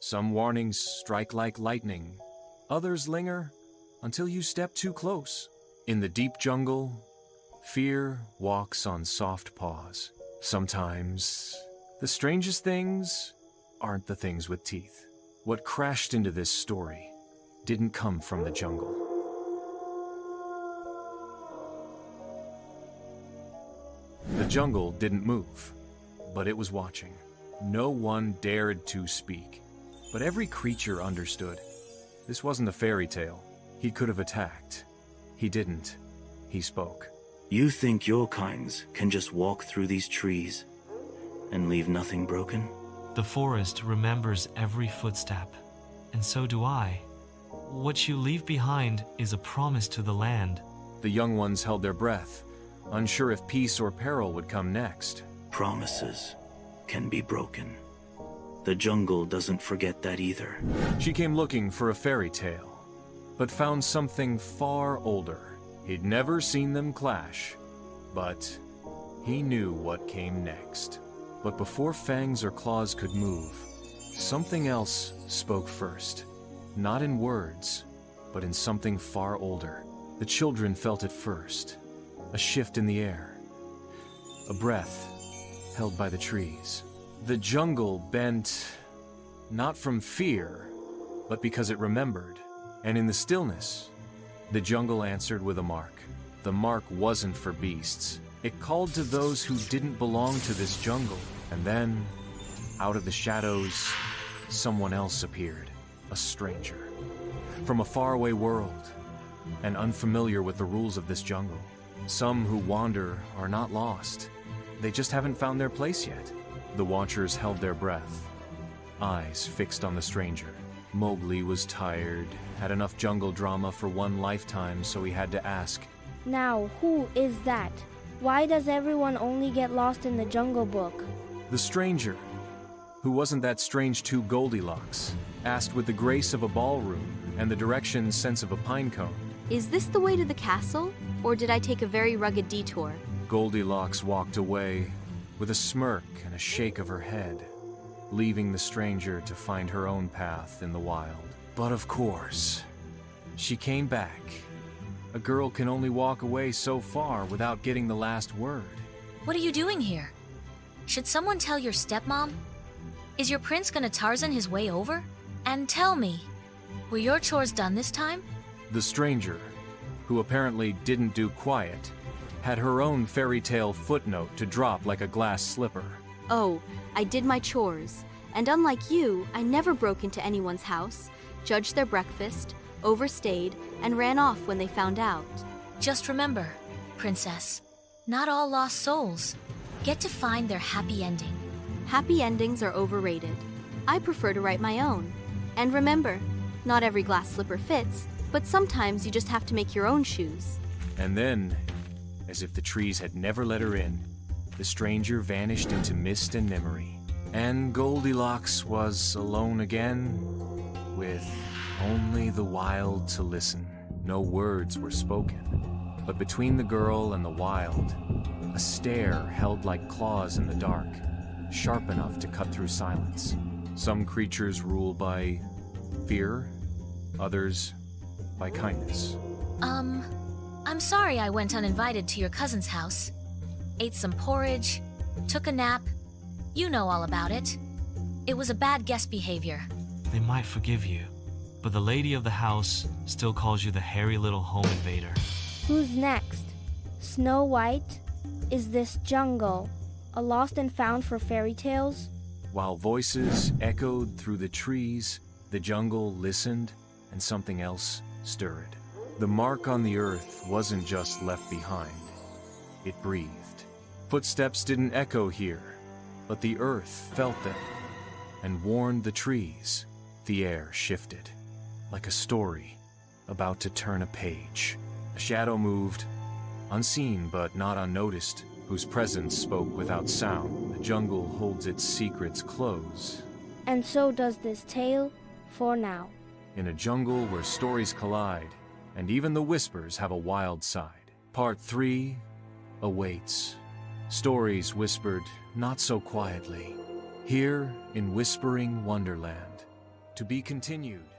Some warnings strike like lightning, others linger until you step too close. In the deep jungle, fear walks on soft paws. Sometimes, the strangest things aren't the things with teeth. What crashed into this story didn't come from the jungle. The jungle didn't move, but it was watching. No one dared to speak, but every creature understood. This wasn't a fairy tale. He could have attacked. He didn't. He spoke. You think your kinds can just walk through these trees and leave nothing broken? The forest remembers every footstep, and so do I. What you leave behind is a promise to the land. The young ones held their breath, unsure if peace or peril would come next. Promises can be broken. The jungle doesn't forget that either. She came looking for a fairy tale, but found something far older. He'd never seen them clash, but he knew what came next. But before fangs or claws could move, something else spoke first. Not in words, but in something far older. The children felt it first. A shift in the air. A breath held by the trees. The jungle bent, not from fear, but because it remembered. And in the stillness, the jungle answered with a mark. The mark wasn't for beasts. It called to those who didn't belong to this jungle. And then, out of the shadows, someone else appeared. A stranger. From a faraway world, and unfamiliar with the rules of this jungle. Some who wander are not lost. They just haven't found their place yet. The watchers held their breath, eyes fixed on the stranger. Mowgli was tired, had enough jungle drama for one lifetime, so he had to ask, Now, who is that? Why does everyone only get lost in the Jungle Book? The stranger, who wasn't that strange to Goldilocks, asked with the grace of a ballroom and the direction sense of a pine cone. Is this the way to the castle, or did I take a very rugged detour? Goldilocks walked away with a smirk and a shake of her head, leaving the stranger to find her own path in the wild. But of course, she came back. A girl can only walk away so far without getting the last word. What are you doing here? Should someone tell your stepmom? Is your prince gonna Tarzan his way over? And tell me, were your chores done this time? The stranger, who apparently didn't do quiet, had her own fairy tale footnote to drop like a glass slipper. Oh, I did my chores, and unlike you, I never broke into anyone's house, judged their breakfast, overstayed, and ran off when they found out. Just remember, princess, not all lost souls get to find their happy ending. Happy endings are overrated. I prefer to write my own. And remember, not every glass slipper fits, but sometimes you just have to make your own shoes. And then, as if the trees had never let her in, the stranger vanished into mist and memory. And Goldilocks was alone again, with only the wild to listen. No words were spoken, but between the girl and the wild, a stare held like claws in the dark, sharp enough to cut through silence. Some creatures rule by fear, others by kindness. I'm sorry I went uninvited to your cousin's house. Ate some porridge, took a nap. You know all about it. It was a bad guest behavior. They might forgive you, but the lady of the house still calls you the hairy little home invader. Who's next? Snow White? Is this jungle a lost and found for fairy tales? While voices echoed through the trees, the jungle listened, and something else stirred. The mark on the earth wasn't just left behind. It breathed. Footsteps didn't echo here, but the earth felt them and warned the trees. The air shifted, like a story about to turn a page. A shadow moved, unseen but not unnoticed, whose presence spoke without sound. The jungle holds its secrets close. And so does this tale, for now. In a jungle where stories collide, and even the whispers have a wild side. Part 3 awaits. Stories whispered not so quietly. Here in Whispering Wonderland. To be continued.